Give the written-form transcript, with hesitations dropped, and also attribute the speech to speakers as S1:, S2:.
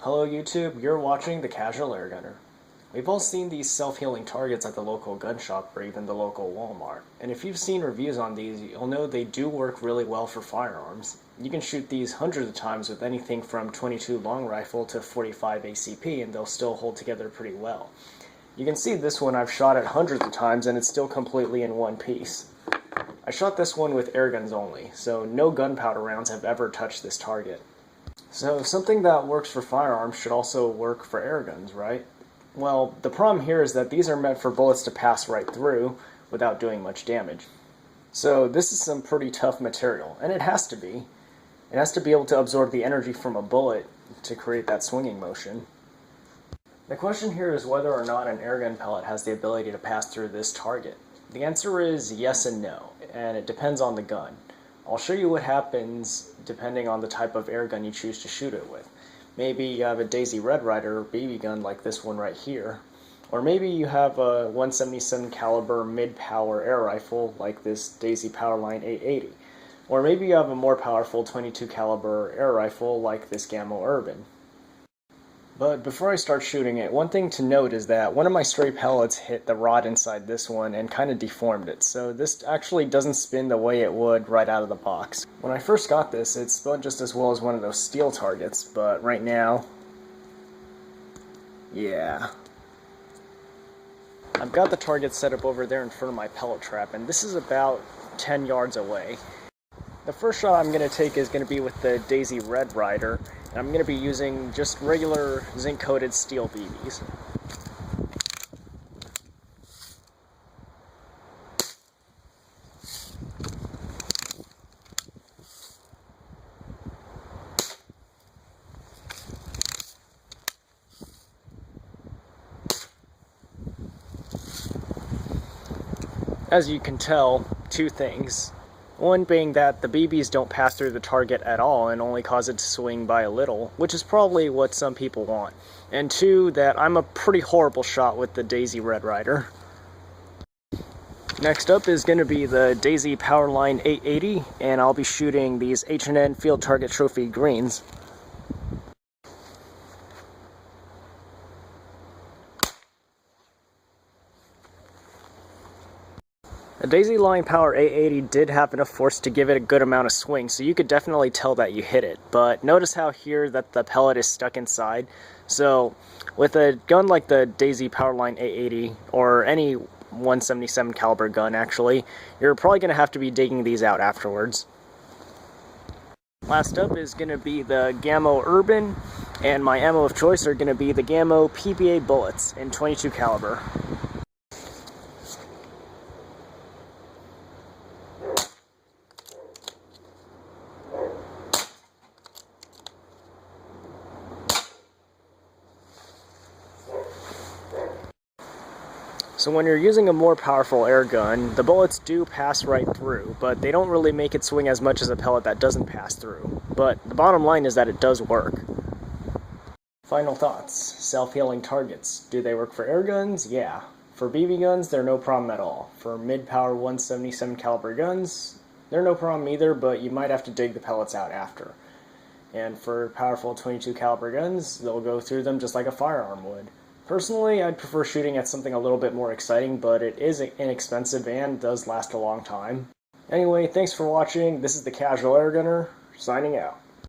S1: Hello YouTube, you're watching The Casual Airgunner. We've all seen these self-healing targets at the local gun shop or even the local Walmart. And if you've seen reviews on these, you'll know they do work really well for firearms. You can shoot these hundreds of times with anything from 22 long rifle to 45 ACP and they'll still hold together pretty well. You can see this one I've shot it hundreds of times and it's still completely in one piece. I shot this one with airguns only, so no gunpowder rounds have ever touched this target. So something that works for firearms should also work for airguns, right? Well, the problem here is that these are meant for bullets to pass right through without doing much damage. So this is some pretty tough material, and it has to be. It has to be able to absorb the energy from a bullet to create that swinging motion. The question here is whether or not an airgun pellet has the ability to pass through this target. The answer is yes and no, and it depends on the gun. I'll show you what happens depending on the type of airgun you choose to shoot it with. Maybe you have a Daisy Red Ryder BB gun like this one right here, or maybe you have a 177 caliber mid-power air rifle like this Daisy Powerline 880, or maybe you have a more powerful 22 caliber air rifle like this Gamo Urban. But before I start shooting it, one thing to note is that one of my stray pellets hit the rod inside this one and kind of deformed it, so this actually doesn't spin the way it would right out of the box. When I first got this, it spun just as well as one of those steel targets, but right now, yeah. I've got the target set up over there in front of my pellet trap, and this is about 10 yards away. The first shot I'm going to take is going to be with the Daisy Red Ryder, and I'm going to be using just regular zinc-coated steel BBs. As you can tell, two things. One being that the BBs don't pass through the target at all and only cause it to swing by a little, which is probably what some people want. And two, that I'm a pretty horrible shot with the Daisy Red Ryder. Next up is going to be the Daisy Powerline 880, and I'll be shooting these H&N Field Target Trophy greens. The Daisy Line Power 880 did have enough force to give it a good amount of swing, so you could definitely tell that you hit it. But notice how here that the pellet is stuck inside. So with a gun like the Daisy Powerline 880, or any 177 caliber gun actually, you're probably going to have to be digging these out afterwards. Last up is going to be the Gamo Urban, and my ammo of choice are going to be the Gamo PBA bullets in 22 caliber. So when you're using a more powerful air gun, the bullets do pass right through, but they don't really make it swing as much as a pellet that doesn't pass through. But the bottom line is that it does work. Final thoughts. Self-healing targets. Do they work for air guns? Yeah. For BB guns, they're no problem at all. For mid-power 177 caliber guns, they're no problem either, but you might have to dig the pellets out after. And for powerful 22 caliber guns, they'll go through them just like a firearm would. Personally, I'd prefer shooting at something a little bit more exciting, but it is inexpensive and does last a long time. Anyway, thanks for watching. This is the Casual Airgunner, signing out.